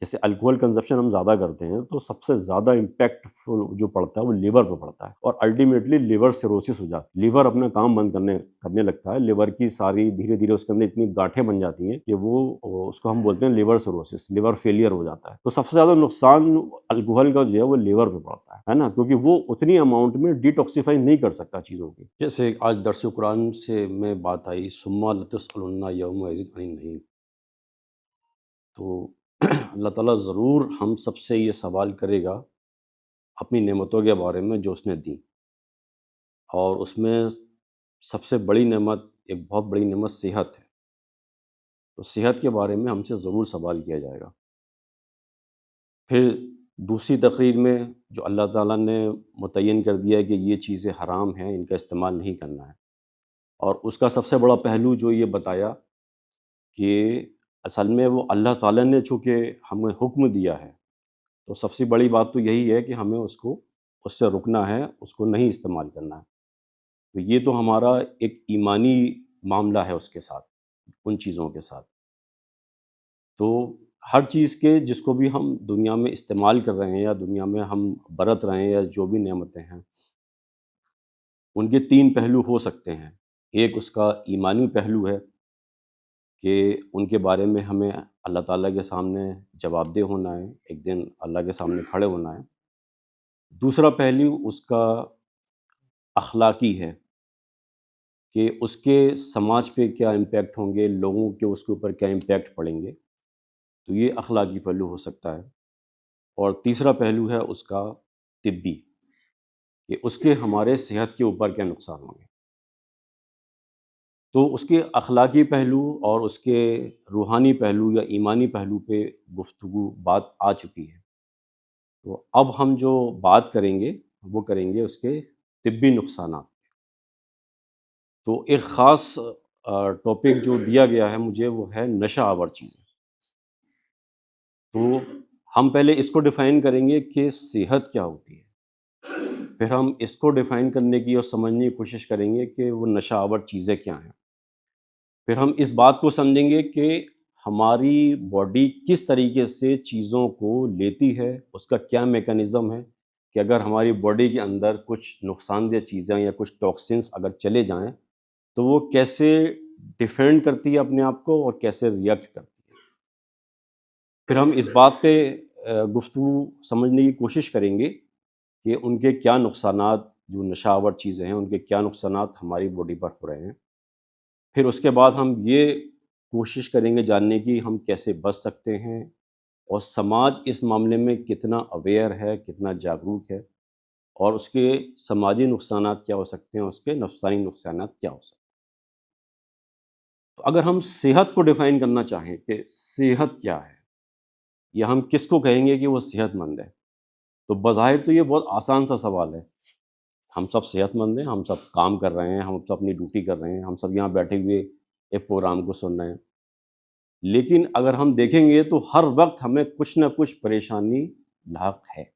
जैसे alcohol consumption हम ज़्यादा करते हैं, तो सबसे ज़्यादा इम्पैक्टफुल जो पड़ता है, वो लिवर पे पड़ता है और अल्टीमेटली लिवर सिरोसिस हो जाती है। लिवर अपना काम बंद करने करने लगता है। लिवर की सारी धीरे-धीरे उसके अंदर इतनी गाँठें बन जाती हैं कि उसको हम बोलते हैं लिवर सिरोसिस, लिवर फेलियर हो जाता है। तो सबसे ज़्यादा नुकसान अल्कोहल का जो है, वो लिवर पे पड़ता है ना? क्योंकि वो उतनी अमाउंट में डिटॉक्सिफ़ाई नहीं कर सकता चीज़ों की। जैसे आज दर्स कुरान से में बात आई, सुम्मा लतुसअलुन्ना यौमइज़िन अनिन नईम। तो अल्लाह ताला ज़रूर हम सबसे ये सवाल करेगा अपनी नेमतों के बारे में जो उसने दी, और उसमें सबसे बड़ी नेमत, एक बहुत बड़ी नेमत सेहत है। तो सेहत के बारे में हमसे ज़रूर सवाल किया जाएगा। फिर दूसरी तकरीर में जो अल्लाह ताला ने मुतय्यन कर दिया है कि ये चीज़ें हराम हैं, इनका इस्तेमाल नहीं करना है, और उसका सबसे बड़ा पहलू जो ये बताया कि असल में वो अल्लाह ताला ने चूँकि हमें हुक्म दिया है, तो सबसे बड़ी बात तो यही है कि हमें उससे रुकना है, उसको नहीं इस्तेमाल करना है। तो ये तो हमारा एक ईमानी मामला है उसके साथ, उन चीज़ों के साथ। तो हर चीज़ के जिसको भी हम दुनिया में इस्तेमाल कर रहे हैं या दुनिया में हम बरत रहे हैं या जो भी नेमतें हैं, उनके 3 पहलू हो सकते हैं। एक उसका ईमानी पहलू है कि उनके बारे में हमें अल्लाह ताला के सामने जवाबदेह होना है, एक दिन अल्लाह के सामने खड़े होना है। दूसरा पहलू उसका अखलाकी है कि उसके समाज पे क्या इम्पैक्ट होंगे, लोगों के उसके ऊपर क्या इम्पैक्ट पड़ेंगे। तो ये अखलाकी पहलू हो सकता है। और तीसरा पहलू है उसका तिब्बी, कि उसके हमारे सेहत के ऊपर क्या नुकसान होंगे। तो उसके अखलाकी पहलू और उसके रूहानी पहलू या ईमानी पहलू पे गुफ्तगू बात आ चुकी है। तो अब हम जो बात करेंगे, वो करेंगे उसके तिब्बी नुकसानात। तो एक ख़ास टॉपिक जो दिया गया है मुझे, वो है नशा आवर चीज़ें। तो हम पहले इसको डिफ़ाइन करेंगे कि सेहत क्या होती है। फिर हम इसको डिफ़ाइन करने की और समझने की कोशिश करेंगे कि वो नशा आवर चीज़ें क्या हैं। फिर हम इस बात को समझेंगे कि हमारी बॉडी किस तरीके से चीज़ों को लेती है, उसका क्या मैकेनिज़्म है कि अगर हमारी बॉडी के अंदर कुछ नुकसानदेह चीज़ें या कुछ टॉक्सिन्स अगर चले जाएँ, तो वो कैसे डिफेंड करती है अपने आप को और कैसे रिएक्ट करती है। फिर हम इस बात पे गुफ्तगू समझने की कोशिश करेंगे कि उनके क्या नुकसानात, जो नशावर चीज़ें हैं, उनके क्या नुकसानात हमारी बॉडी पर हो रहे हैं। फिर उसके बाद हम ये कोशिश करेंगे जानने की हम कैसे बच सकते हैं, और समाज इस मामले में कितना अवेयर है, कितना जागरूक है, और उसके समाजी नुकसानात क्या हो सकते हैं, उसके नफ़सानी नुकसानात क्या हो सकते हैं। तो अगर हम सेहत को डिफ़ाइन करना चाहें कि सेहत क्या है, या हम किसको कहेंगे कि वो सेहतमंद है, तो बज़ाहिर तो ये बहुत आसान सा सवाल है। हम सब सेहतमंद हैं, हम सब काम कर रहे हैं, हम सब अपनी ड्यूटी कर रहे हैं, हम सब यहाँ बैठे हुए एक प्रोग्राम को सुन रहे हैं। लेकिन अगर हम देखेंगे तो हर वक़्त हमें कुछ न कुछ परेशानी लाहक है।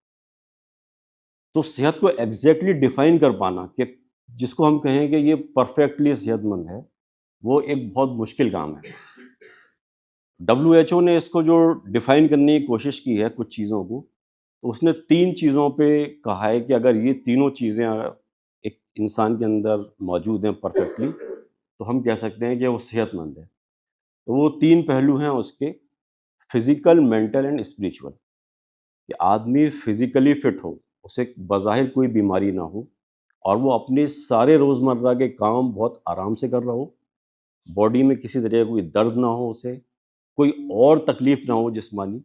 तो सेहत को एग्ज़ैक्टली डिफ़ाइन कर पाना कि जिसको हम कहें कि ये परफ़ेक्टली सेहतमंद है, वो एक बहुत मुश्किल काम है। डब्ल्यूएचओ ने इसको जो डिफ़ाइन करने की कोशिश की है कुछ चीज़ों को, तो उसने 3 चीज़ों पे कहा है कि अगर ये तीनों चीज़ें एक इंसान के अंदर मौजूद हैं परफ़ेक्टली, तो हम कह सकते हैं कि वो सेहतमंद है। तो वो 3 पहलू हैं उसके, फ़िज़िकल, मेंटल एंड स्पिरिचुअल। कि आदमी फ़िज़िकली फ़िट हो, उसे बज़ाहिर कोई बीमारी ना हो, और वो अपने सारे रोज़मर्रा के काम बहुत आराम से कर रहा हो, बॉडी में किसी तरह का कोई दर्द ना हो उसे, कोई और तकलीफ़ ना हो जिस्मानी,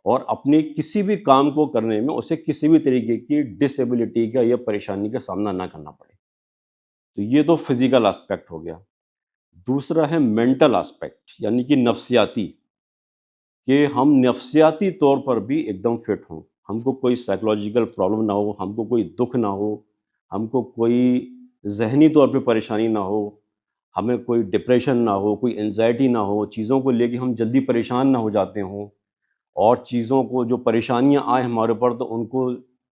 और अपने किसी भी काम को करने में उसे किसी भी तरीके की डिसेबिलिटी का या परेशानी का सामना ना करना पड़े। तो ये तो फ़िज़िकल एस्पेक्ट हो गया। दूसरा है मेंटल एस्पेक्ट, यानी कि नफ़सियाती, कि हम नफ़सियाती तौर पर भी एकदम फ़िट हों। हमको कोई साइकोलॉजिकल प्रॉब्लम ना हो, हमको कोई दुःख ना हो, हमको कोई ज़हनी तौर पे परेशानी ना हो, हमें कोई डिप्रेशन ना हो, कोई एंग्ज़ायटी ना हो, चीज़ों को लेके हम जल्दी परेशान ना हो जाते हों, और चीज़ों को जो परेशानियाँ आएँ हमारे ऊपर, तो उनको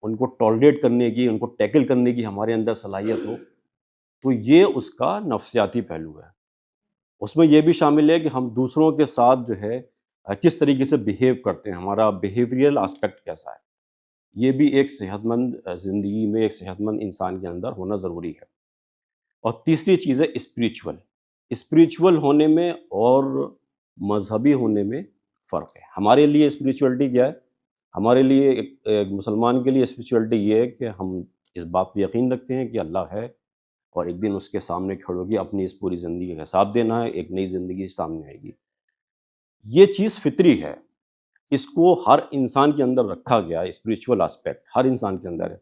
उनको टॉलरेट करने की, उनको टैकल करने की हमारे अंदर सलाहियत हो। तो ये उसका नफ़सियाती पहलू है। उसमें ये भी शामिल है कि हम दूसरों के साथ जो है किस तरीके से बिहेव करते हैं, हमारा बिहेवियरल एस्पेक्ट कैसा है, ये भी एक सेहतमंद ज़िंदगी में एक सेहतमंद इंसान के अंदर होना ज़रूरी है। और तीसरी चीज़ है स्पिरिचुअल। स्पिरिचुअल होने में और मज़हबी होने में फ़र्क है। हमारे लिए स्पिरिचुअलिटी क्या है? हमारे लिए एक मुसलमान के लिए स्पिरिचुअलिटी ये है कि हम इस बात पे यकीन रखते हैं कि अल्लाह है और एक दिन उसके सामने खड़े होके अपनी इस पूरी ज़िंदगी का हिसाब देना है, एक नई ज़िंदगी सामने आएगी। ये चीज़ फ़ितरी है, इसको हर इंसान के अंदर रखा गया है, स्पिरिचुअल एस्पेक्ट हर इंसान के अंदर है।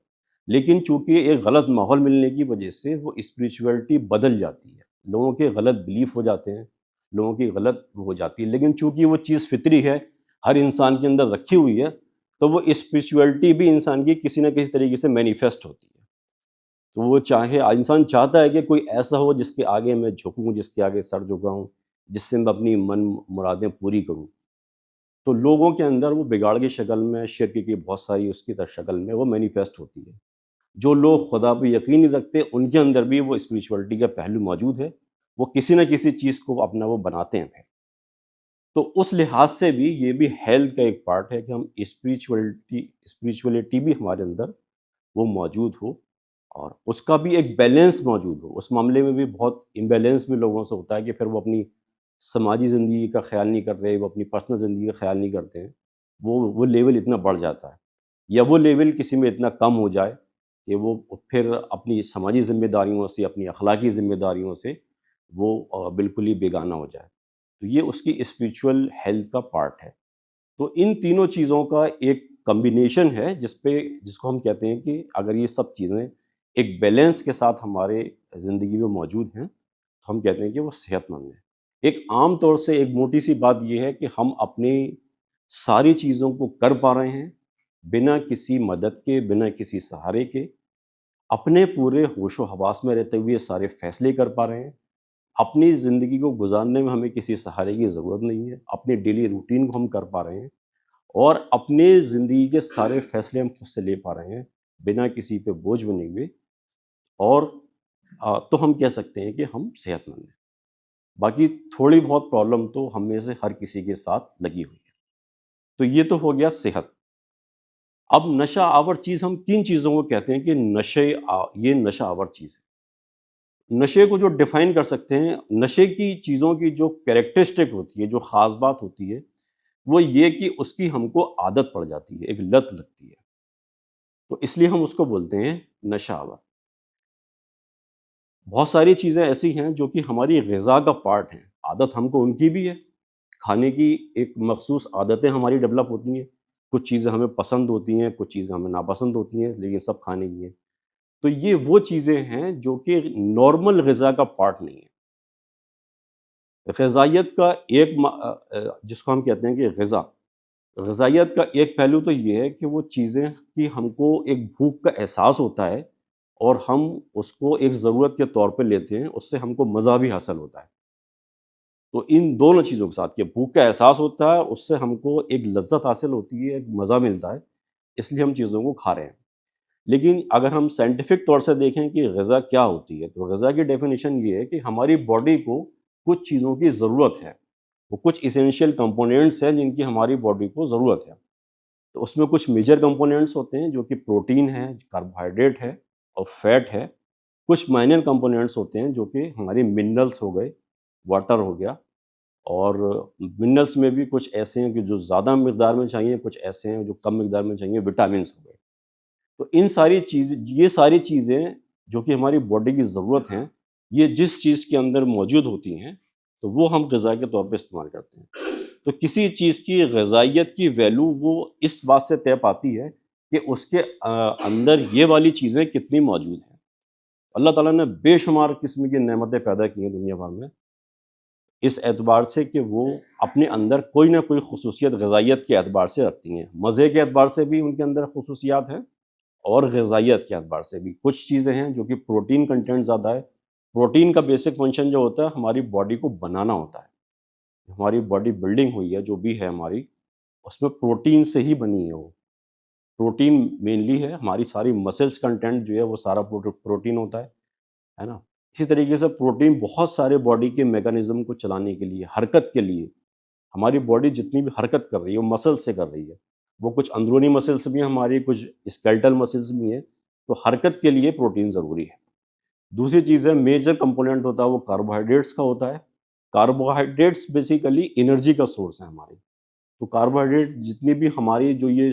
लेकिन चूँकि एक गलत माहौल मिलने की वजह से वो स्पिरिचुअलिटी बदल जाती है। लोगों के गलत बिलीफ हो जाते हैं, लोगों की गलत वो हो जाती है। लेकिन चूँकि वो चीज़ फ़ितरी है, हर इंसान के अंदर रखी हुई है, तो वो स्पिरिचुअलिटी भी इंसान की किसी न किसी तरीके से मैनिफेस्ट होती है। तो वो चाहे इंसान चाहता है कि कोई ऐसा हो जिसके आगे मैं झुकूँ, जिसके आगे सर झुकाऊँ, जिससे मैं अपनी मन मुरादें पूरी करूँ। तो लोगों के अंदर वो बिगाड़ की शक्ल में, शिर्क की बहुत सारी उसकी शक्ल में वो मैनिफेस्ट होती है। जो लोग खुदा पे यकीन नहीं रखते, उनके अंदर भी वो स्पिरिचुअलिटी का पहलू मौजूद है। वो किसी न किसी चीज़ को अपना वो बनाते हैं फिर। तो उस लिहाज से भी ये भी हेल्थ का एक पार्ट है कि हम स्पिरिचुअलिटी भी हमारे अंदर वो मौजूद हो और उसका भी एक बैलेंस मौजूद हो। उस मामले में भी बहुत इम्बैलेंस भी लोगों से होता है कि फिर वो अपनी समाजी ज़िंदगी का ख़्याल नहीं कर रहे, वो अपनी पर्सनल ज़िंदगी का ख़्याल नहीं करते हैं। वो लेवल इतना बढ़ जाता है या वो लेवल किसी में इतना कम हो जाए कि वो फिर अपनी समाजी ज़िम्मेदारियों से, अपनी अखलाकी ज़िम्मेदारियों से वो बिल्कुल ही बेगाना हो जाए। तो ये उसकी स्पिरिचुअल हेल्थ का पार्ट है। तो इन तीनों चीज़ों का एक कॉम्बिनेशन है जिसको हम कहते हैं कि अगर ये सब चीज़ें एक बैलेंस के साथ हमारे ज़िंदगी में मौजूद हैं, तो हम कहते हैं कि वो सेहतमंद है। एक आम तौर से एक मोटी-सी बात ये है कि हम अपनी सारी चीज़ों को कर पा रहे हैं, बिना किसी मदद के, बिना किसी सहारे के, अपने पूरे होशो-हवास में रहते हुए सारे फ़ैसले कर पा रहे हैं। अपनी ज़िंदगी को गुज़ारने में हमें किसी सहारे की ज़रूरत नहीं है। अपनी डेली रूटीन को हम कर पा रहे हैं। और अपने ज़िंदगी के सारे फ़ैसले हम खुद से ले पा रहे हैं, बिना किसी पे बोझ बने हुए और तो हम कह सकते हैं कि हम सेहतमंद हैं। बाकी थोड़ी बहुत प्रॉब्लम तो हम में से हर किसी के साथ लगी हुई है। तो ये तो हो गया सेहत। अब नशा आवर चीज़ हम किन चीज़ों को कहते हैं कि ये नशा आवर चीज़ है। नशे को जो डिफ़ाइन कर सकते हैं, नशे की चीज़ों की जो कैरेक्टरिस्टिक होती है, जो ख़ास बात होती है, वो ये कि उसकी हमको आदत पड़ जाती है, एक लत लगती है। तो इसलिए हम उसको बोलते हैं नशावर। बहुत सारी चीज़ें ऐसी हैं जो कि हमारी ग़िज़ा का पार्ट हैं। आदत हमको उनकी भी है। खाने की एक मख़सूस आदतें हमारी डेवलप होती हैं। कुछ चीज़ें हमें पसंद होती हैं, कुछ चीज़ें हमें नापसंद होती हैं, लेकिन सब खाने की हैं। तो ये वो चीज़ें हैं जो कि नॉर्मल ग़िज़ा का पार्ट नहीं है। ग़िज़ाइयत का जिसको हम कहते हैं कि ग़िज़ाइयत का एक पहलू तो ये है कि वो चीज़ें कि हमको एक भूख का एहसास होता है और हम उसको एक ज़रूरत के तौर पे लेते हैं, उससे हमको मज़ा भी हासिल होता है। तो इन दोनों चीज़ों के साथ कि भूख का एहसास होता है, उससे हमको एक लज़्ज़त हासिल होती है, एक मज़ा मिलता है, इसलिए हम चीज़ों को खा रहे हैं। लेकिन अगर हम साइंटिफ़िक तौर से देखें कि ग़िज़ा क्या होती है, तो ग़िज़ा की डेफ़िनिशन ये है कि हमारी बॉडी को कुछ चीज़ों की ज़रूरत है। वो कुछ एसेंशियल कंपोनेंट्स हैं जिनकी हमारी बॉडी को ज़रूरत है। तो उसमें कुछ मेजर कंपोनेंट्स होते हैं जो कि प्रोटीन है, कार्बोहाइड्रेट है और फैट है। कुछ माइनर कंपोनेंट्स होते हैं जो कि हमारे मिनरल्स हो गए, वाटर हो गया और मिनरल्स में भी कुछ ऐसे हैं कि जो ज़्यादा मिकदार में चाहिए, कुछ ऐसे हैं जो कम मिकदार में चाहिए, विटामिन्स हो गए। तो ये सारी चीज़ें जो कि हमारी बॉडी की ज़रूरत हैं, ये जिस चीज़ के अंदर मौजूद होती हैं, तो वो हम ग़िज़ा के तौर पे इस्तेमाल करते हैं। तो किसी चीज़ की ग़िज़ाइयत की वैल्यू वो इस बात से तय पाती है कि उसके अंदर ये वाली चीज़ें कितनी मौजूद हैं। अल्लाह ताला ने बेशुमार किस्म की नेमतें पैदा की हैं दुनिया भर में, इस एतबार से कि वो अपने अंदर कोई ना कोई ख़ुसूसियत ग़िज़ाइयत के एतबार से रखती हैं। मज़े के एतबार से भी उनके अंदर ख़ुसूसियात हैं और ग़िज़ाइयत के एतबार से भी। कुछ चीज़ें हैं जो कि प्रोटीन कंटेंट ज़्यादा है। प्रोटीन का बेसिक फ़ंक्शन जो होता है हमारी बॉडी को बनाना होता है। हमारी बॉडी बिल्डिंग हुई है, जो भी है हमारी, उसमें प्रोटीन से ही बनी है वो। प्रोटीन मेनली है, हमारी सारी मसल्स कंटेंट जो है वो सारा प्रोटीन होता है ना? इसी तरीके से प्रोटीन बहुत सारे बॉडी के मैकेनिज़्म को चलाने के लिए, हरकत के लिए हमारी बॉडी जितनी भी हरकत कर रही है वो मसल्स से कर रही है। वो कुछ अंदरूनी मसल्स भी हैं हमारी, कुछ स्केलेटल मसल्स भी हैं, तो हरकत के लिए प्रोटीन ज़रूरी है। दूसरी चीज़ है, मेजर कंपोनेंट होता है वो कार्बोहाइड्रेट्स का होता है। कार्बोहाइड्रेट्स बेसिकली एनर्जी का सोर्स है हमारी। तो कार्बोहाइड्रेट जितनी भी हमारी जो ये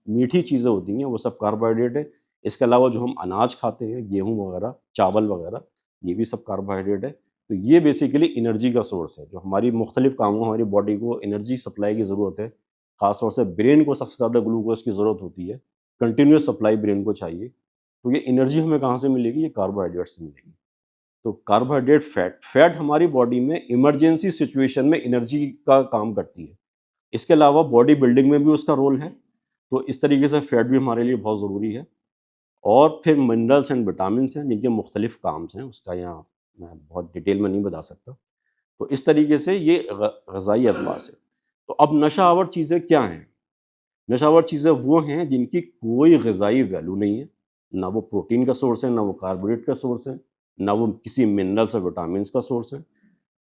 मीठी चीज़ें होती हैं वो सब कार्बोहाइड्रेट है। इसके अलावा जो हम अनाज खाते हैं, गेहूँ वगैरह, चावल वगैरह, ये भी सब कार्बोहाइड्रेट है। तो ये बेसिकली एनर्जी का सोर्स है, जो हमारी मुख्तलिफ कामों, हमारी बॉडी को एनर्जी सप्लाई की ज़रूरत है। ख़ास तौर से ब्रेन को सबसे ज़्यादा ग्लूकोज़ की ज़रूरत होती है, कंटिन्यूअस सप्लाई ब्रेन को चाहिए। तो ये एनर्जी हमें कहाँ से मिलेगी? ये कार्बोहाइड्रेट से मिलेगी। तो कार्बोहाइड्रेट, फैट हमारी बॉडी में इमरजेंसी सिचुएशन में एनर्जी का काम करती है। इसके अलावा बॉडी बिल्डिंग में भी उसका रोल है। तो इस तरीके से फैट भी हमारे लिए बहुत ज़रूरी है। और फिर मिनरल्स एंड विटामिन्स हैं जिनके मुख्तलिफ काम्स हैं, उसका यहाँ मैं बहुत डिटेल में नहीं बता सकता। तो इस तरीके से ये ग़ज़ाई अदवास है। तो अब नशा आवर चीज़ें क्या हैं? नशावर चीज़ें वो हैं जिनकी कोई ग़िज़ाई वैल्यू नहीं है, ना वो प्रोटीन का सोर्स है, ना वो कार्बोहाइड्रेट का सोर्स है, ना वो किसी मिनरल्स और विटामिन्स का सोर्स है।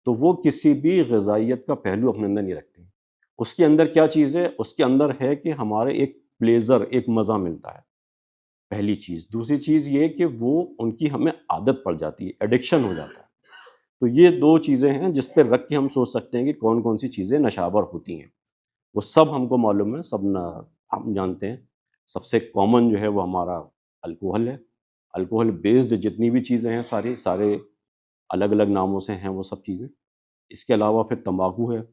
तो वो किसी भी ग़िज़ाइयत का पहलू अपने अंदर नहीं रखती। उसके अंदर क्या चीज़ है? उसके अंदर है कि हमारे एक प्लेज़र, एक मज़ा मिलता है, पहली चीज़। दूसरी चीज़ ये कि वो उनकी हमें आदत पड़ जाती है, एडिक्शन हो जाता है। तो ये 2 चीज़ें हैं जिस पे रख के हम सोच सकते हैं कि कौन-कौन सी चीज़ें नशावर होती हैं। वो सब हमको मालूम है, सब न हम जानते हैं। सबसे कॉमन जो है वो हमारा अल्कोहल है। अल्कोहल बेस्ड जितनी भी चीज़ें हैं सारे अलग-अलग नामों से हैं वो सब चीज़ें। इसके अलावा फिर तम्बाकू है।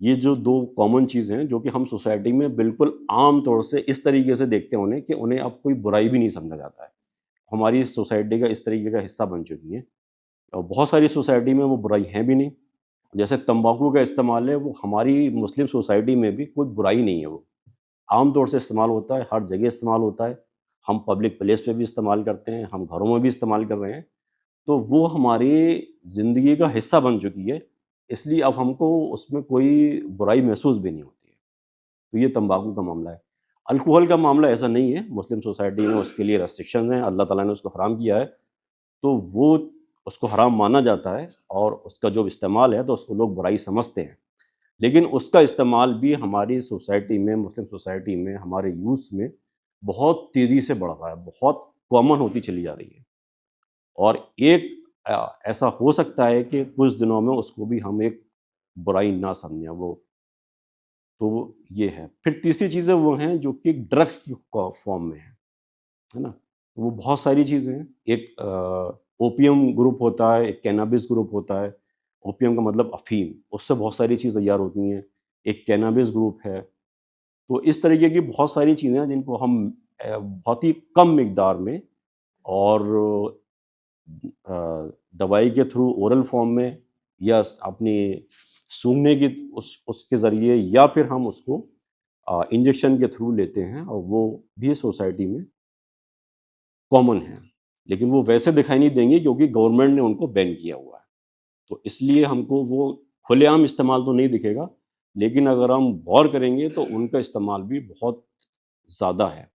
ये जो 2 कॉमन चीज़ें हैं जो कि हम सोसाइटी में बिल्कुल आम तौर से इस तरीके से देखते हैं उन्हें कि उन्हें अब कोई बुराई भी नहीं समझा जाता है। हमारी सोसाइटी का इस तरीके का हिस्सा बन चुकी हैं और बहुत सारी सोसाइटी में वो बुराई है भी नहीं। जैसे तम्बाकू का इस्तेमाल है, वो हमारी मुस्लिम सोसाइटी में भी कोई बुराई नहीं है वो। आम तौर से इस्तेमाल होता है, हर जगह इस्तेमाल होता है। हम पब्लिक प्लेस पे भी इस्तेमाल करते हैं, हम घरों में भी इस्तेमाल कर रहे हैं। तो वो हमारी ज़िंदगी का हिस्सा बन चुकी है, इसलिए अब हमको उसमें कोई बुराई महसूस भी नहीं होती है। तो ये तम्बाकू का मामला है। अल्कोहल का मामला ऐसा नहीं है, मुस्लिम सोसाइटी में उसके लिए रेस्ट्रिक्शंस हैं, अल्लाह ताला ने उसको हराम किया है, तो वो उसको हराम माना जाता है और उसका जो इस्तेमाल है तो उसको लोग बुराई समझते हैं। लेकिन उसका इस्तेमाल भी हमारी सोसाइटी में, मुस्लिम सोसाइटी में, हमारे यूथ में बहुत तेज़ी से बढ़ रहा है, बहुत कॉमन होती चली जा रही है। और एक ऐसा हो सकता है कि कुछ दिनों में उसको भी हम एक बुराई ना समझें वो। तो ये है। फिर तीसरी चीज़ें वो हैं जो कि ड्रग्स की फॉर्म में है ना? तो वो बहुत सारी चीज़ें हैं। एक ओपियम ग्रुप होता है, एक कैनाबिस ग्रुप होता है। ओपियम का मतलब अफ़ीम, उससे बहुत सारी चीज़ तैयार होती हैं। एक कैनाबिस ग्रुप है। तो इस तरीके की बहुत सारी चीज़ें हैं जिनको हम बहुत ही कम मिकदार में और दवाई के थ्रू ओरल फॉर्म में या अपनी सूंघने की उसके ज़रिए या फिर हम उसको इंजेक्शन के थ्रू लेते हैं और वो भी सोसाइटी में कॉमन है। लेकिन वो वैसे दिखाई नहीं देंगे क्योंकि गवर्नमेंट ने उनको बैन किया हुआ है। तो इसलिए हमको वो खुलेआम इस्तेमाल तो नहीं दिखेगा, लेकिन अगर हम गौर करेंगे तो उनका इस्तेमाल भी बहुत ज़्यादा है।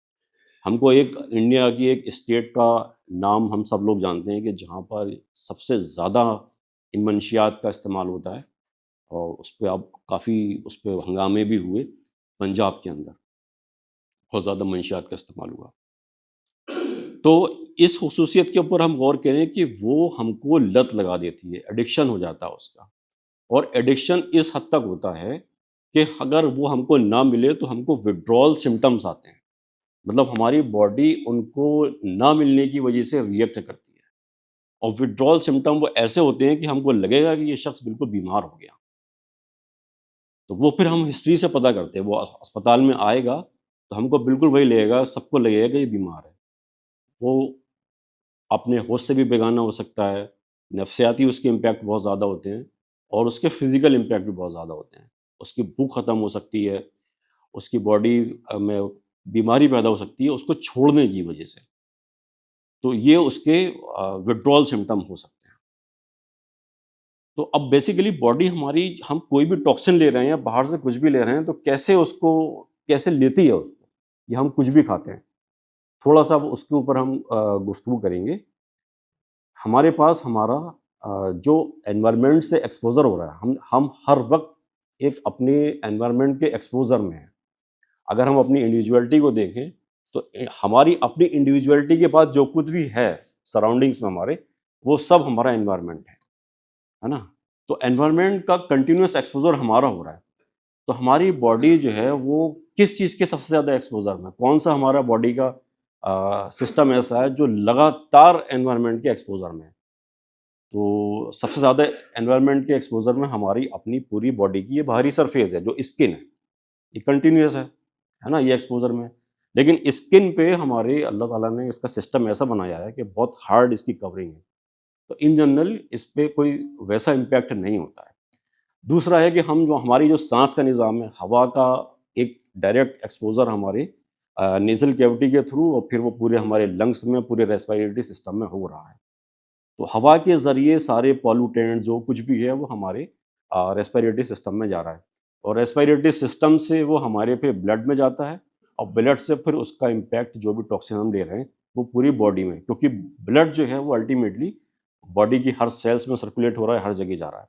हमको एक इंडिया की एक स्टेट का नाम हम सब लोग जानते हैं कि जहाँ पर सबसे ज़्यादा इन मंशियात का इस्तेमाल होता है और उस पे अब काफ़ी उस पे हंगामे भी हुए, पंजाब के अंदर बहुत ज़्यादा मंशियात का इस्तेमाल हुआ। तो इस ख़ुसूसियत के ऊपर हम गौर करें कि वो हमको लत लगा देती है, एडिक्शन हो जाता है उसका। और एडिक्शन इस हद तक होता है कि अगर वो हमको ना मिले तो हमको विथड्रॉल सिम्पटम्स आते हैं। मतलब हमारी बॉडी उनको ना मिलने की वजह से रिएक्ट करती है और विथड्रॉल सिम्पटम वो ऐसे होते हैं कि हमको लगेगा कि ये शख्स बिल्कुल बीमार हो गया। तो वो फिर हम हिस्ट्री से पता करते हैं, वो अस्पताल में आएगा तो हमको बिल्कुल वही लगेगा, सबको लगेगा कि ये बीमार है। वो अपने होश से भी बेगाना हो सकता है, नफ्सियाती उसके इम्पैक्ट बहुत ज़्यादा होते हैं और उसके फ़िज़िकल इम्पैक्ट भी बहुत ज़्यादा होते हैं। उसकी भूख ख़त्म हो सकती है, उसकी बॉडी में बीमारी पैदा हो सकती है उसको छोड़ने की वजह से। तो ये उसके विथड्रॉल सिम्पटम हो सकते हैं। तो अब बेसिकली बॉडी हमारी, हम कोई भी टॉक्सिन ले रहे हैं या बाहर से कुछ भी ले रहे हैं तो कैसे लेती है उसको, या हम कुछ भी खाते हैं। थोड़ा-सा अब उसके ऊपर हम गुफ्तगू करेंगे। हमारे पास हमारा जो एनवायरनमेंट से एक्सपोज़र हो रहा है, हम हर वक़्त एक अपने एनवायरनमेंट के एक्सपोज़र में हैं। अगर हम अपनी इंडिविजुअलिटी को देखें, तो हमारी अपनी इंडिविजुअलिटी के पास जो कुछ भी है सराउंडिंग्स में हमारे, वो सब हमारा एनवायरनमेंट है ना? तो एनवायरनमेंट का कंटिन्यूअस एक्सपोज़र हमारा हो रहा है। तो हमारी बॉडी जो है वो किस चीज़ के सबसे ज़्यादा एक्सपोज़र में, कौन-सा हमारा बॉडी का सिस्टम ऐसा है जो लगातार एनवायरनमेंट के एक्सपोज़र में है। तो सबसे ज़्यादा एनवायरनमेंट के एक्सपोज़र में हमारी अपनी पूरी बॉडी की ये बाहरी सरफेस है, जो स्किन है, ये कंटिन्यूअस है ना? ये एक्सपोज़र में है। लेकिन स्किन पे हमारे अल्लाह ताला ने इसका सिस्टम ऐसा बनाया है कि बहुत हार्ड इसकी कवरिंग है। तो इन जनरल इस पे कोई वैसा इम्पैक्ट नहीं होता है। दूसरा है कि हम जो हमारी जो साँस का निज़ाम है, हवा का एक डायरेक्ट एक्सपोज़र हमारे नेज़ल कैविटी के थ्रू और फिर वो पूरे हमारे लंग्स में, पूरे रेस्पिरेटरी सिस्टम में हो रहा है। तो हवा के ज़रिए सारे पॉल्यूटेंट जो कुछ भी है वो हमारे रेस्पिरेटरी सिस्टम में जा रहा है और रेस्पिरेटरी सिस्टम से वो हमारे फिर ब्लड में जाता है और ब्लड से फिर उसका इम्पैक्ट जो भी टॉक्सिन हम ले रहे हैं वो पूरी बॉडी में, क्योंकि ब्लड जो है वो अल्टीमेटली बॉडी की हर सेल्स में सर्कुलेट हो रहा है, हर जगह जा रहा है।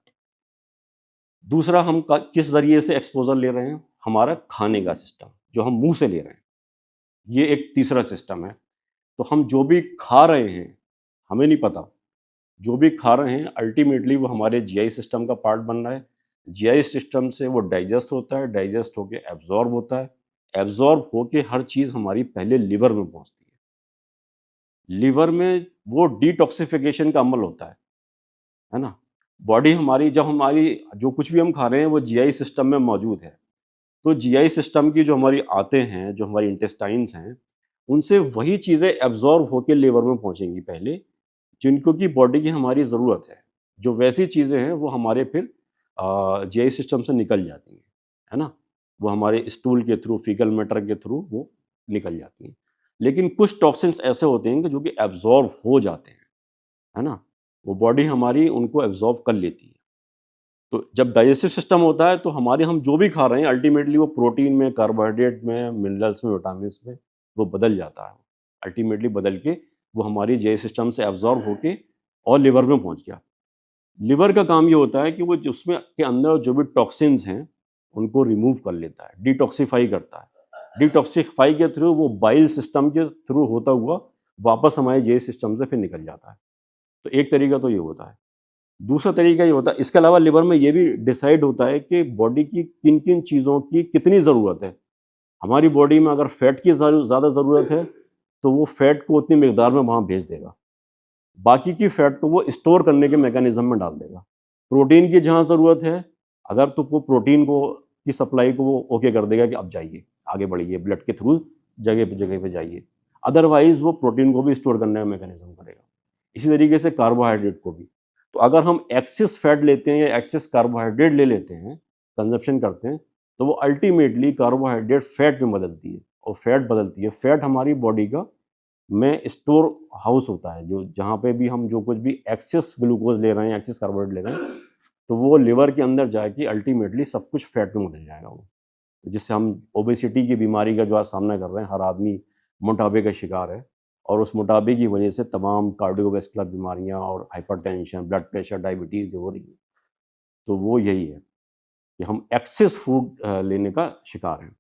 दूसरा हम किस ज़रिए से एक्सपोज़र ले रहे हैं, हमारा खाने का सिस्टम जो हम मुंह से ले रहे हैं, ये एक तीसरा सिस्टम है। तो हम जो भी खा रहे हैं हमें नहीं पता, जो भी खा रहे हैं अल्टीमेटली वो हमारे जीआई सिस्टम का पार्ट बन रहा है। जीआई सिस्टम से वो डाइजेस्ट होता है, डाइजेस्ट होके एब्ज़ॉर्ब होता है, एब्ज़ॉर्ब होके हर चीज़ हमारी पहले लिवर में पहुँचती है। लिवर में वो डिटॉक्सिफ़िकेशन का अमल होता है ना? बॉडी हमारी जब हमारी जो कुछ भी हम खा रहे हैं वो जीआई सिस्टम में मौजूद है। तो जीआई सिस्टम की जो हमारी आंतें हैं, जो हमारी इंटेस्टाइन्स हैं, उनसे वही चीज़ें एब्ज़ॉर्ब होके लिवर में पहुँचेंगी पहले, जिनको कि बॉडी की हमारी ज़रूरत है। जो वैसी चीज़ें हैं वो हमारे फिर जीआई सिस्टम से निकल जाती हैं, है ना? वो हमारे स्टूल के थ्रू, फीकल मैटर के थ्रू वो निकल जाती हैं। लेकिन कुछ टॉक्सिन्स ऐसे होते हैं कि जो कि एब्ज़ॉर्ब हो जाते हैं, है ना? वो बॉडी हमारी उनको एब्ज़ॉर्ब कर लेती है। तो जब डाइजेस्टिव सिस्टम होता है तो हमारे हम जो भी खा रहे हैं अल्टीमेटली वो प्रोटीन में, कार्बोहाइड्रेट में, मिनरल्स में, विटामिन्स में वो बदल जाता है। अल्टीमेटली बदल के वो हमारी जीआई सिस्टम से एब्ज़ॉर्ब होके और लिवर में पहुँच गया। लिवर का काम ये होता है कि वो जो उसमें के अंदर जो भी टॉक्सिन्स हैं, उनको रिमूव कर लेता है, डिटॉक्सिफ़ाई करता है। डिटॉक्सिफ़ाई के थ्रू वो बाइल सिस्टम के थ्रू होता हुआ वापस हमारे जीआई सिस्टम से फिर निकल जाता है। तो एक तरीका तो ये होता है। दूसरा तरीका ये होता है, इसके अलावा लिवर में ये भी डिसाइड होता है कि बॉडी की किन-किन चीज़ों की कितनी ज़रूरत है। हमारी बॉडी में अगर फैट की ज़्यादा ज़रूरत है, तो वो फैट को उतनी मिकदार में वहाँ भेज देगा। बाकी की फैट को वो स्टोर करने के मैकेनिज़्म में डाल देगा। प्रोटीन की जहाँ ज़रूरत है, अगर तो वो प्रोटीन को की सप्लाई को वो ओके कर देगा कि अब जाइए, आगे बढ़िए, ब्लड के थ्रू जगह पे जाइए। अदरवाइज़ वो प्रोटीन को भी स्टोर करने का मैकेनिज़्म करेगा। इसी तरीके से कार्बोहाइड्रेट को भी। तो अगर हम एक्सेस फैट लेते हैं या एक्सेस कार्बोहाइड्रेट ले लेते हैं, कंज़म्पशन करते हैं, तो वो अल्टीमेटली कार्बोहाइड्रेट फैट में बदलती है और फैट बदलती है। फैट हमारी बॉडी का में स्टोर हाउस होता है, जो जहाँ पे भी हम जो कुछ भी एक्सेस ग्लूकोज़ ले रहे हैं, एक्सेस कार्बोहाइड्रेट ले रहे हैं, तो वो लिवर के अंदर जाके अल्टीमेटली सब कुछ फैट में बदल जाएगा वो। जिससे हम ओबेसिटी की बीमारी का जो आज सामना कर रहे हैं, हर आदमी मोटापे का शिकार है और उस मोटापे की वजह से तमाम कार्डियोवैस्कुलर बीमारियाँ और हाइपरटेंशन, ब्लड प्रेशर, डायबिटीज़ हो रही है। तो वो यही है कि हम एक्सेस फूड लेने का शिकार हैं।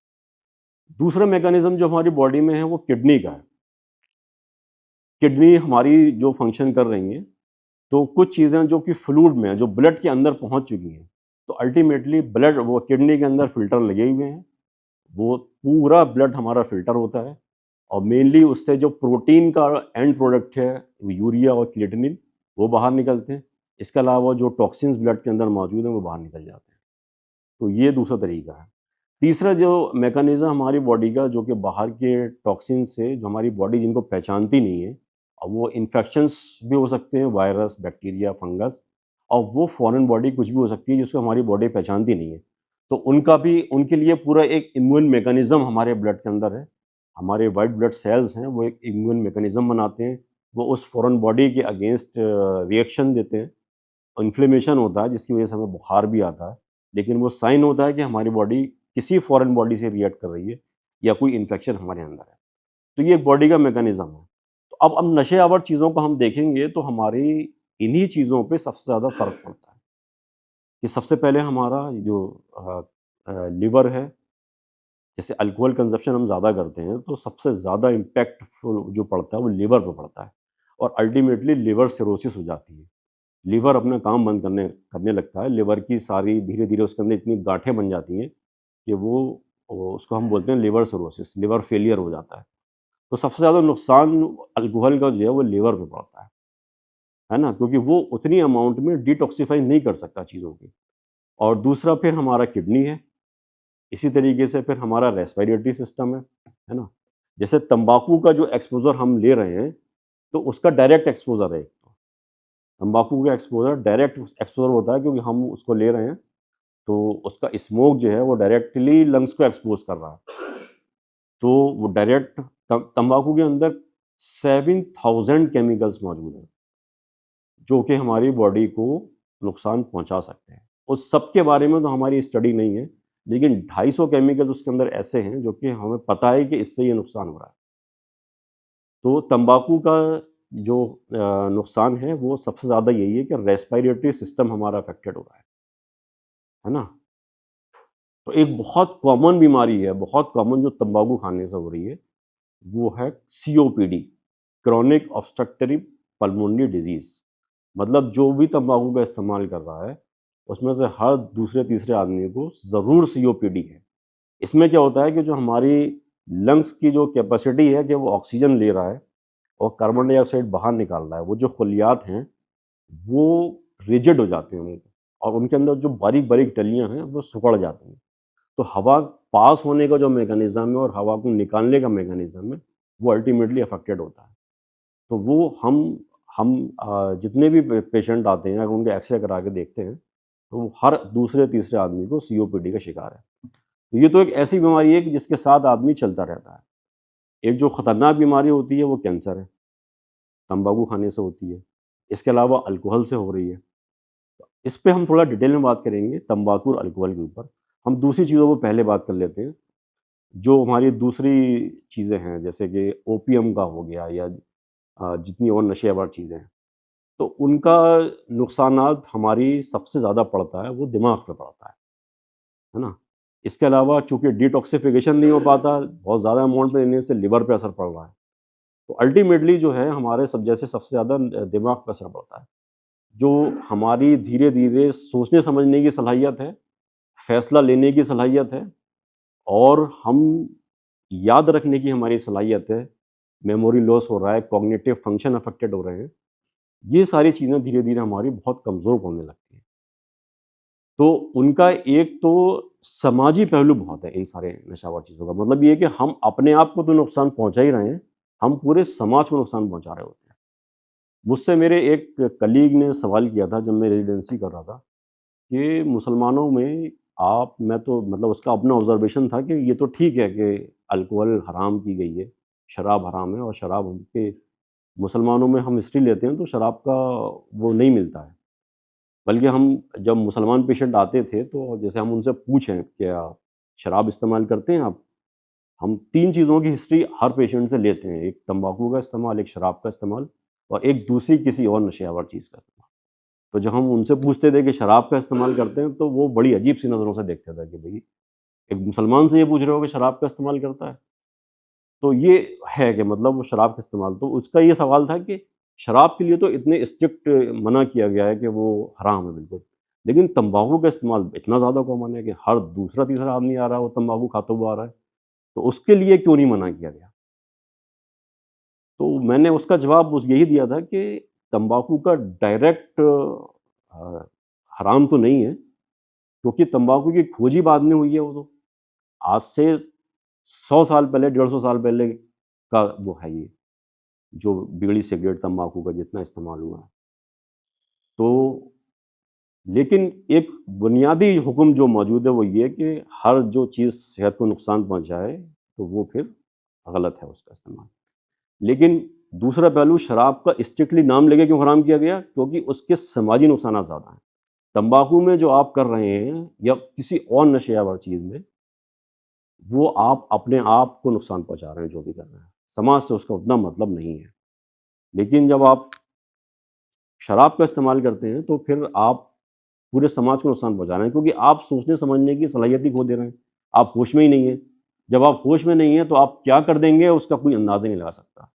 दूसरा मैकेनिज़्म जो हमारी बॉडी में है वो किडनी का है। किडनी हमारी जो फ़ंक्शन कर रही हैं, तो कुछ चीज़ें जो कि फ्लूइड में हैं, जो ब्लड के अंदर पहुँच चुकी हैं, तो अल्टीमेटली ब्लड वो किडनी के अंदर फ़िल्टर लगे हुए हैं, वो पूरा ब्लड हमारा फ़िल्टर होता है और मेनली उससे जो प्रोटीन का एंड प्रोडक्ट है, यूरिया और क्रिएटिनिन, वो बाहर निकलते हैं। इसके अलावा जो टॉक्सिन्स ब्लड के अंदर मौजूद हैं, वो बाहर निकल जाते हैं। तो ये दूसरा तरीका है। तीसरा जो मैकेनिज़्म हमारी बॉडी का जो कि बाहर के टॉक्सिन्स से जो हमारी बॉडी जिनको पहचानती नहीं है, और वो इन्फेक्शंस भी हो सकते हैं, वायरस, बैक्टीरिया, फंगस, और वो फॉरेन बॉडी कुछ भी हो सकती है जिसको हमारी बॉडी पहचानती नहीं है। तो उनका भी उनके लिए पूरा एक इम्यून मैकेनिज़्म हमारे ब्लड के अंदर है। हमारे व्हाइट ब्लड सेल्स हैं, वो एक इम्यून मैकेनिज़्म बनाते हैं। वो उस फॉरेन बॉडी के अगेंस्ट रिएक्शन देते हैं। इन्फ्लेमेशन होता है जिसकी वजह से हमें बुखार भी आता है, लेकिन वो साइन होता है कि हमारी बॉडी किसी फॉरेन बॉडी से रिएक्ट कर रही है या कोई इन्फेक्शन हमारे अंदर है। तो ये एक बॉडी का मैकेनिज़्म है। तो अब नशे आवर चीज़ों को हम देखेंगे तो हमारी इन्हीं चीज़ों पे सबसे ज़्यादा फ़र्क पड़ता है कि सबसे पहले हमारा जो लिवर है, जैसे अल्कोहल कंज़प्शन हम ज़्यादा करते हैं, तो सबसे ज़्यादा इम्पैक्टफुल जो पड़ता है, वो लिवर पे पड़ता है और अल्टीमेटली लिवर सिरोसिस हो जाती है। लिवर अपना काम बंद करने करने लगता है, लिवर की सारी धीरे-धीरे उसके अंदर इतनी गाँठें बन जाती हैं कि वो उसको हम बोलते हैं लिवर सिरोसिस, लिवर फेलियर हो जाता है। तो सबसे ज़्यादा नुकसान अल्कोहल का जो है वो लिवर पे पड़ता है ना? क्योंकि वो उतनी अमाउंट में डिटॉक्सिफ़ाई नहीं कर सकता चीज़ों को। और दूसरा फिर हमारा किडनी है, इसी तरीके से फिर हमारा रेस्पिरेटरी सिस्टम है ना? जैसे तम्बाकू का जो एक्सपोज़र हम ले रहे हैं, तो उसका डायरेक्ट एक्सपोज़र है एक तो। तम्बाकू का एक्सपोज़र डायरेक्ट एक्सपोज़र होता है क्योंकि हम उसको ले रहे हैं, तो उसका स्मोक जो है वो डायरेक्टली लंग्स को एक्सपोज़ कर रहा है। तो वो डायरेक्ट तम्बाकू के अंदर 7000 केमिकल्स मौजूद हैं, जो कि हमारी बॉडी को नुकसान पहुँचा सकते हैं। उस सब के बारे में तो हमारी स्टडी नहीं है, लेकिन 250 केमिकल उसके अंदर ऐसे हैं जो कि हमें पता है कि इससे ये नुकसान हो रहा है। तो तम्बाकू का जो नुकसान है वो सबसे ज़्यादा यही है कि रेस्पिरेटरी सिस्टम हमारा अफ़ेक्टेड हो रहा है ना? तो एक बहुत कॉमन बीमारी है, बहुत कॉमन जो तम्बाकू खाने से हो रही है, वो है COPD, chronic obstructive pulmonary disease. मतलब जो भी तम्बाकू का इस्तेमाल कर रहा है, उसमें से हर दूसरे-तीसरे आदमी को ज़रूर सीओपीडी है। इसमें क्या होता है कि जो हमारी लंग्स की जो कैपेसिटी है कि वो ऑक्सीजन ले रहा है और कार्बन डाइऑक्साइड बाहर निकाल रहा है, वो जो खलियात हैं, वो रिजिड हो जाते हैं उनके और उनके अंदर जो बारीक-बारीक डलियाँ हैं, वो सिकुड़ जाती हैं। तो हवा पास होने का जो मैकेनिज़्म है और हवा को निकालने का मैकेनिज़्म है, वो अल्टीमेटली अफ़ेक्टेड होता है। तो वो हम जितने भी पेशेंट आते हैं, अगर उनके एक्स-रे करा के देखते हैं, तो वो हर दूसरे-तीसरे आदमी को सीओपीडी का शिकार है। तो ये तो एक ऐसी बीमारी है कि जिसके साथ आदमी चलता रहता है। एक जो खतरनाक बीमारी होती है, वो कैंसर है, तम्बाकू खाने से होती है। इसके अलावा अल्कोहल से हो रही है। इस पे हम थोड़ा डिटेल में बात करेंगे, तम्बाकू और अल्कोहल के ऊपर। हम दूसरी चीज़ों पे पहले बात कर लेते हैं। जो हमारी दूसरी चीज़ें हैं, जैसे कि ओपियम का हो गया या जितनी और नशेवर चीज़ें हैं, तो उनका नुकसानात हमारी सबसे ज़्यादा पड़ता है, वो दिमाग पे पड़ता है ना? इसके अलावा चूँकि डिटॉक्सिफ़िकेशन नहीं हो पाता, बहुत ज़्यादा अमाउंट में लेने से लिवर पे असर पड़ रहा है। तो अल्टीमेटली जो है हमारे सब जैसे सबसे ज़्यादा दिमाग पे असर पड़ता है। जो हमारी धीरे-धीरे सोचने समझने की सलाहियत है, फैसला लेने की सलाहियत है और हम याद रखने की हमारी सलाहियत है, मेमोरी लॉस हो रहा है, कॉग्निटिव फंक्शन अफेक्टेड हो रहे हैं। ये सारी चीज़ें धीरे-धीरे हमारी बहुत कमज़ोर होने लगती हैं। तो उनका एक तो समाजी पहलू बहुत है इन सारे नशावर चीज़ों का। मतलब ये है कि हम अपने आप को तो नुकसान पहुँचा ही रहे हैं, हम पूरे समाज को नुकसान पहुँचा रहे होते हैं। मुझसे मेरे एक कलीग ने सवाल किया था जब मैं रेज़िडेंसी कर रहा था कि मुसलमानों में आप मैं तो मतलब उसका अपना ऑब्ज़र्वेशन था कि ये तो ठीक है कि अल्कोहल हराम की गई है, शराब हराम है और शराब उनके मुसलमानों में हम हिस्ट्री लेते हैं तो शराब का वो नहीं मिलता है। बल्कि हम जब मुसलमान पेशेंट आते थे तो जैसे हम उनसे पूछें, क्या शराब इस्तेमाल करते हैं आप? हम 3 चीज़ों की हिस्ट्री हर पेशेंट से लेते हैं, एक तम्बाकू का इस्तेमाल, एक शराब का इस्तेमाल और एक दूसरी किसी और नशेआवर चीज़ का इस्तेमाल। तो जब हम उनसे पूछते थे कि शराब का इस्तेमाल करते हैं, तो वो बड़ी अजीब-सी नज़रों से देखते थे कि भई, एक मुसलमान से ये पूछ रहे हो कि शराब का इस्तेमाल करता है? तो ये है कि मतलब वो शराब का इस्तेमाल तो उसका ये सवाल था कि शराब के लिए तो इतने स्ट्रिक्ट मना किया गया है कि वो हराम है बिल्कुल। लेकिन तम्बाकू का इस्तेमाल इतना ज़्यादा कॉमन है कि हर दूसरा-तीसरा आदमी आ रहा है, वो तम्बाकू खाता हुआ आ रहा है। तो उसके लिए क्यों नहीं मना किया गया? तो मैंने उसका जवाब उस यही दिया था कि तम्बाकू का डायरेक्ट हराम तो नहीं है, क्योंकि तम्बाकू की खोज ही बाद में हुई है वो तो। आज से 100 साल पहले, 150 साल पहले का वो है ये, जो बीड़ी, सिगरेट, तम्बाकू का जितना इस्तेमाल हुआ है। तो लेकिन एक बुनियादी हुक्म जो मौजूद है वो ये कि हर जो चीज़ सेहत को नुकसान पहुँचाए, तो वो फिर गलत है उसका इस्तेमाल। लेकिन दूसरा पहलू शराब का स्ट्रिक्टली नाम लेके क्यों हराम किया गया? क्योंकि उसके समाजी नुकसानात ज़्यादा हैं। तम्बाकू में जो आप कर रहे हैं या किसी और नशेआवर चीज़ में, वो आप अपने आप को नुकसान पहुँचा रहे हैं जो भी कर रहे हैं। समाज से उसका उतना मतलब नहीं है। लेकिन जब आप शराब का इस्तेमाल करते हैं तो फिर आप पूरे समाज को नुकसान पहुँचा रहे हैं, क्योंकि आप सोचने समझने की सलाहियत ही खो दे रहे हैं। आप होश में ही नहीं हैं। जब आप होश में नहीं हैं तो आप क्या कर देंगे उसका कोई अंदाज़ा नहीं लगा सकता।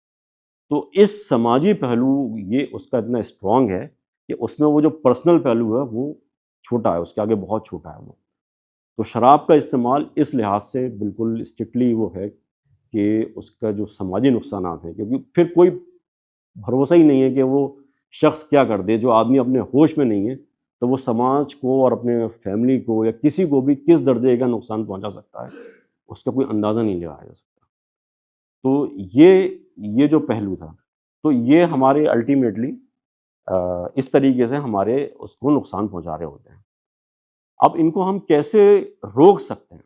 तो इस समाजी पहलू ये उसका इतना स्ट्रॉन्ग है कि उसमें वो जो पर्सनल पहलू है वो छोटा है, उसके आगे बहुत छोटा है वो। तो शराब का इस्तेमाल इस लिहाज से बिल्कुल स्ट्रिक्टली वो है कि उसका जो समाजी नुकसानात हैं, क्योंकि फिर कोई भरोसा ही नहीं है कि वो शख्स क्या कर दे, जो आदमी अपने होश में नहीं है, तो वो समाज को और अपने फैमिली को या किसी को भी किस दर्जे का नुकसान पहुँचा सकता है, उसका कोई अंदाज़ा नहीं लगाया जा सकता। तो ये जो पहलू था, तो ये हमारे अल्टीमेटली इस तरीके से हमारे उसको नुकसान पहुँचा रहे होते हैं। अब इनको हम कैसे रोक सकते हैं?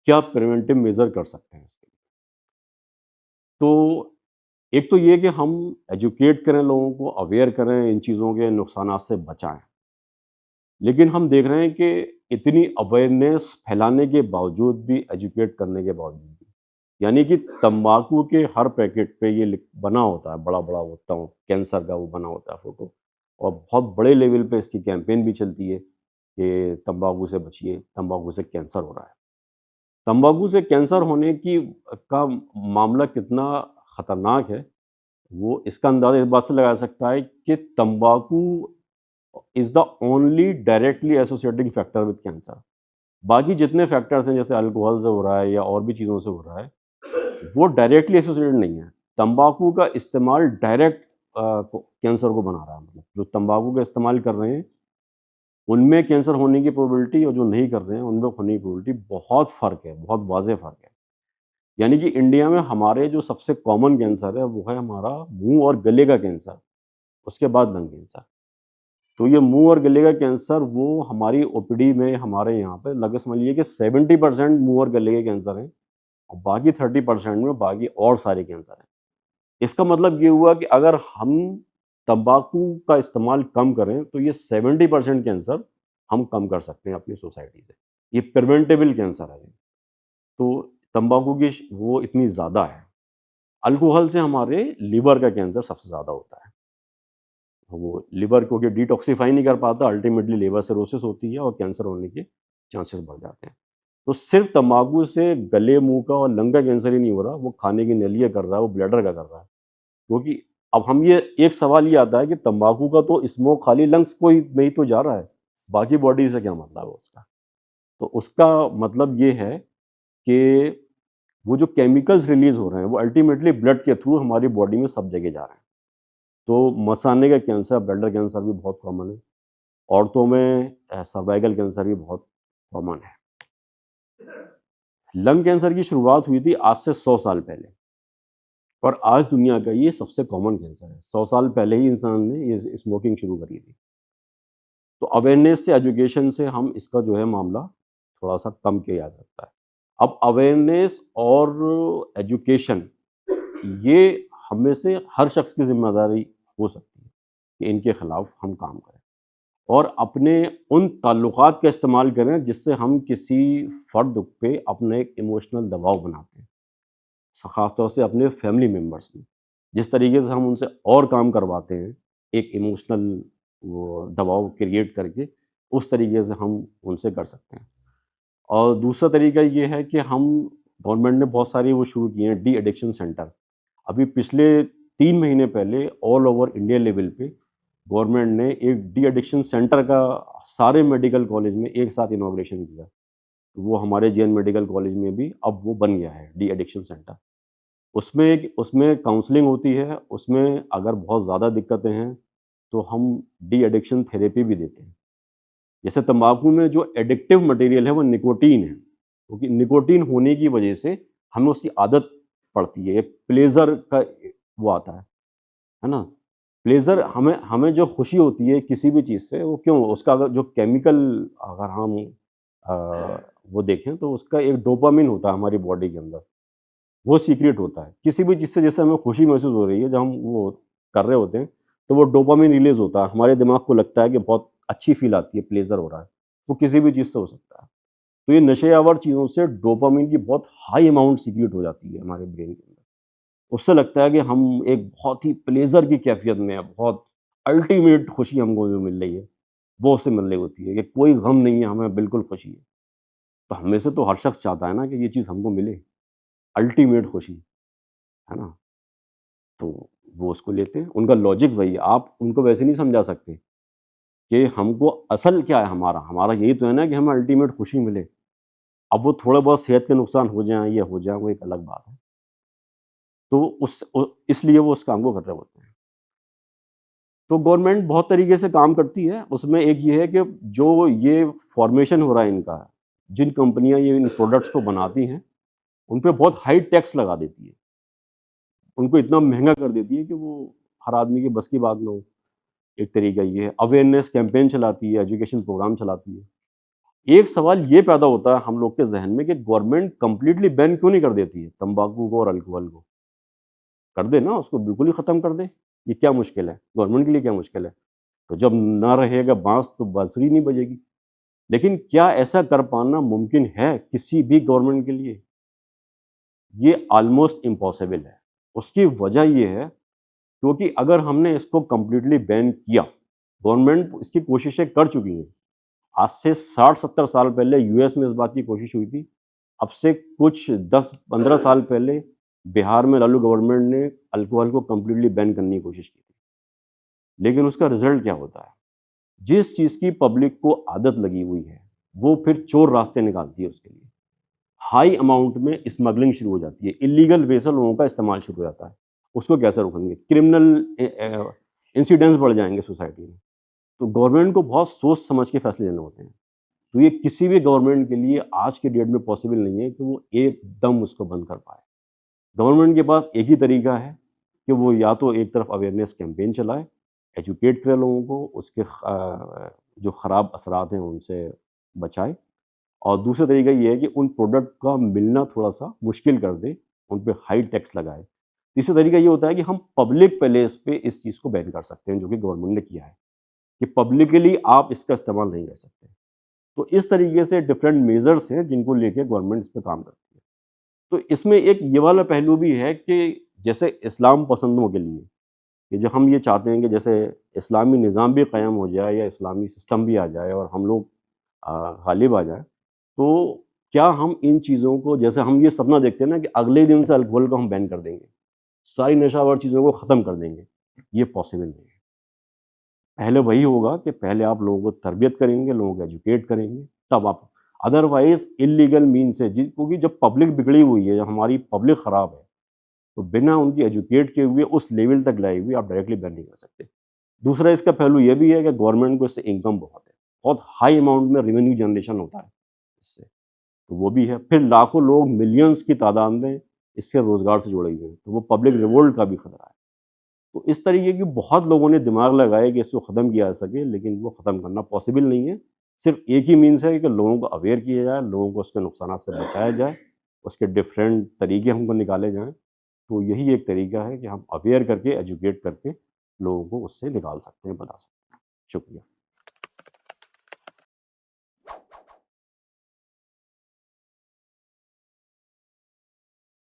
क्या प्रिवेंटिव मेजर कर सकते हैं इसके? तो एक तो ये कि हम एजुकेट करें लोगों को, अवेयर करें, इन चीज़ों के नुकसानात से बचाएँ। लेकिन हम देख रहे हैं कि इतनी अवेयरनेस फैलाने के बावजूद भी, एजुकेट करने के बावजूद भी, यानी कि तम्बाकू के हर पैकेट पे ये बना होता है, बड़ा-बड़ा होता हो, कैंसर का वो बना होता है फ़ोटो, और बहुत बड़े लेवल पे इसकी कैंपेन भी चलती है कि तम्बाकू से बचिए, तम्बाकू से कैंसर हो रहा है। तम्बाकू से कैंसर होने की का मामला कितना ख़तरनाक है, वो इसका अंदाज़ा इस बात से लगाया सकता है कि तम्बाकू is the only directly associating factor with cancer. बाकी जितने फैक्टर्स हैं, जैसे अल्कोहल से हो रहा है या और भी चीज़ों से हो रहा है, वो डायरेक्टली एसोसिएटेड नहीं है। तम्बाकू का इस्तेमाल डायरेक्ट कैंसर को बना रहा है, मतलब जो तम्बाकू का इस्तेमाल कर रहे हैं, उनमें कैंसर होने की प्रोबेबिलिटी और जो नहीं कर रहे हैं, उनमें होने की प्रोबेबिलिटी बहुत फ़र्क है, बहुत वाज़ेह फ़र्क है। यानी कि इंडिया में हमारे जो सबसे कॉमन कैंसर है, वो है हमारा मुँह और गले का कैंसर, उसके बाद लंग कैंसर। तो ये मुँह और गले का कैंसर वो हमारी ओपीडी में हमारे यहाँ पे लगभग समझ लीजिए कि 70% मुँह और गले के कैंसर हैं, और बाकी 30% में बाकी और सारे कैंसर हैं। इसका मतलब ये हुआ कि अगर हम तम्बाकू का इस्तेमाल कम करें, तो ये 70% कैंसर हम कम कर सकते हैं अपनी सोसाइटी से। ये प्रिवेंटेबल कैंसर है ये। तो तम्बाकू की वो इतनी ज़्यादा है। अल्कोहल से हमारे लिवर का कैंसर सबसे ज़्यादा होता है। वो लिवर को कि डिटॉक्सिफ़ाई नहीं कर पाता, अल्टीमेटली लिवर सिरोसिस होती है और कैंसर होने के चांसेस बढ़ जाते हैं। तो सिर्फ़ तम्बाकू से गले, मुँह का और लंग का कैंसर ही नहीं हो रहा, वो खाने की नलिया कर रहा है, वो ब्लैडर का कर रहा है। क्योंकि अब हम ये एक सवाल ये आता है कि तम्बाकू का तो स्मोक खाली लंग्स को ही में ही तो जा रहा है, बाकी बॉडी से क्या मतलब है उसका? तो उसका मतलब ये है कि वो जो केमिकल्स रिलीज़ हो रहे हैं, वो अल्टीमेटली ब्लड के थ्रू हमारी बॉडी में सब जगह जा रहे हैं। तो मसाने का कैंसर, ब्लैडर कैंसर भी बहुत कॉमन है। औरतों में सर्वाइकल कैंसर भी बहुत कॉमन है। लंग कैंसर की शुरुआत हुई थी आज से 100 साल पहले, और आज दुनिया का ये सबसे कॉमन कैंसर है। 100 साल पहले ही इंसान ने ये स्मोकिंग शुरू करी थी। तो अवेयरनेस से, एजुकेशन से हम इसका जो है मामला थोड़ा-सा कम किया जा सकता है। अब अवेयरनेस और एजुकेशन, ये हम में से हर शख्स की ज़िम्मेदारी हो सकती है कि इनके खिलाफ हम काम करें, और अपने उन ताल्लुकात का इस्तेमाल करें जिससे हम किसी फ़र्द पे अपने एक इमोशनल दबाव बनाते हैं, ख़ास तौर से अपने फैमिली मेंबर्स में। जिस तरीके से हम उनसे और काम करवाते हैं, एक इमोशनल वो दबाव क्रिएट करके, उस तरीके से हम उनसे कर सकते हैं। और दूसरा तरीका ये है कि हम, गवर्नमेंट ने बहुत सारी वो शुरू किए हैं डी एडिक्शन सेंटर। अभी पिछले 3 महीने पहले ऑल ओवर इंडिया लेवल पे गवर्नमेंट ने एक डी एडिक्शन सेंटर का सारे मेडिकल कॉलेज में एक साथ इनॉग्रेशन किया। वो हमारे जेएन मेडिकल कॉलेज में भी अब वो बन गया है डी एडिक्शन सेंटर। उसमें काउंसलिंग होती है, उसमें अगर बहुत ज़्यादा दिक्कतें हैं, तो हम डी एडिक्शन थेरेपी भी देते हैं। जैसे तम्बाकू में जो एडिक्टिव मटेरियल है वो निकोटीन है, क्योंकि निकोटीन होने की वजह से हमें उसकी आदत पड़ती है, एक प्लेज़र का वो आता है ना? प्लेज़र, हमें हमें जो खुशी होती है किसी भी चीज़ से, वो क्यों? उसका अगर जो केमिकल, अगर हम वो देखें तो उसका एक डोपामाइन होता है हमारी बॉडी के अंदर, वो सीक्रेट होता है। किसी भी चीज़ से जैसे हमें खुशी महसूस हो रही है, जब हम वो कर रहे होते हैं, तो वो डोपामाइन रिलीज़ होता है। हमारे दिमाग को लगता है कि बहुत अच्छी फ़ील आती है, प्लेज़र हो रहा है। वो किसी भी चीज़ से हो सकता है। तो ये नशेआवर चीज़ों से डोपामाइन की बहुत हाई अमाउंट सीक्रेट हो जाती है हमारे ब्रेन के अंदर। उससे लगता है कि हम एक बहुत ही प्लेज़र की कैफ़ियत में हैं, बहुत अल्टीमेट खुशी हमको जो मिल रही है, वो उससे मिल रही होती है कि कोई गम नहीं है, हमें बिल्कुल खुशी है। तो हमें से तो हर शख्स चाहता है ना कि ये चीज़ हमको मिले, अल्टीमेट खुशी, है ना? तो वो उसको लेते हैं, उनका लॉजिक वही है, आप उनको वैसे नहीं समझा सकते कि हमको असल क्या है हमारा, हमारा यही तो है ना कि हमें अल्टीमेट खुशी मिले। अब वो थोड़ा बहुत सेहत के नुकसान हो जाएँ या हो जाएँ, वो एक अलग बात है। तो इसलिए वो उस काम को कर रहे होते हैं। तो गवर्नमेंट बहुत तरीके से काम करती है, उसमें एक ये है कि जो ये फ़ॉर्मेशन हो रहा है इनका, जिन कंपनियाँ ये इन प्रोडक्ट्स को बनाती हैं, उन पे बहुत हाई टैक्स लगा देती है। उनको इतना महँगा कर देती है कि वो हर आदमी के बस की बात ना हो। एक तरीका ये है, अवेयरनेस कैंपेन चलाती है, एजुकेशन प्रोग्राम चलाती है। एक सवाल ये पैदा होता है हम लोग के ज़हन में कि गवर्नमेंट कंप्लीटली बैन क्यों नहीं कर देती है तंबाकू को और अल्कोहल को? कर दे ना, उसको बिल्कुल ही ख़त्म कर दे। ये क्या मुश्किल है? गवर्नमेंट के लिए क्या मुश्किल है? तो जब ना रहेगा बाँस तो बाँसुरी नहीं बजेगी। लेकिन क्या ऐसा कर पाना मुमकिन है किसी भी गवर्नमेंट के लिए? ये ऑलमोस्ट इम्पॉसिबल है। उसकी वजह ये है क्योंकि अगर हमने इसको कंप्लीटली बैन किया, गवर्नमेंट इसकी कोशिशें कर चुकी हैं। आज से 60-70 साल पहले यूएस में इस बात की कोशिश हुई थी। अब से कुछ 10-15 साल पहले बिहार में लालू गवर्नमेंट ने अल्कोहल को कंप्लीटली बैन करने की कोशिश की थी। लेकिन उसका रिज़ल्ट क्या होता है? जिस चीज़ की पब्लिक को आदत लगी हुई है, वो फिर चोर रास्ते निकालती है उसके लिए। हाई अमाउंट में स्मगलिंग शुरू हो जाती है, इल्लीगल वे से लोगों का इस्तेमाल शुरू हो जाता है। उसको कैसे रोकेंगे? क्रिमिनल इंसिडेंट्स बढ़ जाएँगे सोसाइटी में। तो गवर्नमेंट को बहुत सोच समझ के फैसले लेने होते हैं। तो ये किसी भी गवर्नमेंट के लिए आज की डेट में पॉसिबल नहीं है कि वो एकदम उसको बंद कर पाए। गवर्नमेंट के पास एक ही तरीका है कि वो या तो एक तरफ अवेयरनेस कैंपेन चलाए, एजुकेट करे लोगों को, उसके जो ख़राब असरात हैं उनसे बचाए, और दूसरा तरीका ये है कि उन प्रोडक्ट का मिलना थोड़ा-सा मुश्किल कर दे, उन पे हाई टैक्स लगाए। तीसरा तरीका ये होता है कि हम पब्लिक प्लेस पे इस चीज़ को बैन कर सकते हैं, जो कि गवर्नमेंट ने किया है, कि पब्लिकली आप इसका इस्तेमाल नहीं कर सकते। तो इस तरीके से डिफरेंट मेजर्स हैं जिनको लेके गवर्नमेंट इस पे काम करती है। तो इसमें एक ये वाला पहलू भी है कि जैसे इस्लाम पसंदों के लिए, कि जो हम ये चाहते हैं कि जैसे इस्लामी निज़ाम भी कायम हो जाए या इस्लामी सिस्टम भी आ जाए और हम लोग गालिब आ जाएँ, तो क्या हम इन चीज़ों को, जैसे हम ये सपना देखते हैं ना कि अगले दिन से अल्कोहल को हम बैन कर देंगे, सारी नशावर चीज़ों को ख़त्म कर देंगे, ये पॉसिबल नहीं है। पहले वही होगा कि पहले आप लोगों को तरबियत करेंगे, लोगों को एजुकेट करेंगे, तब आप, अदरवाइज़ इल्लीगल मीन से क्योंकि जब पब्लिक बिगड़ी हुई है, जब हमारी पब्लिक ख़राब है, तो बिना उनकी एजुकेट किए हुए उस लेवल तक लाई हुई आप डायरेक्टली बैन नहीं कर सकते। दूसरा इसका पहलू ये भी है कि गवर्नमेंट को इससे इनकम बहुत है, बहुत हाई अमाउंट में रेवेन्यू जनरेशन होता है इससे, तो वो भी है। फिर लाखों लोग, मिलियंस की तादाद में इससे रोज़गार से जुड़े हुए हैं, तो वो पब्लिक रिवोल्ट का भी खतरा है। तो इस तरीके की बहुत लोगों ने दिमाग लगाया कि इसको ख़त्म किया जा सके, लेकिन वो ख़त्म करना पॉसिबल नहीं है। सिर्फ़ एक ही मीन्स है कि लोगों को अवेयर किया जाए, लोगों को उसके नुकसानात से बचाया जाए, उसके डिफरेंट तरीके हमको निकाले जाएँ। तो यही एक तरीका है कि हम अवेयर करके, एजुकेट करके लोगों को उससे निकाल सकते हैं, बता सकते हैं। शुक्रिया।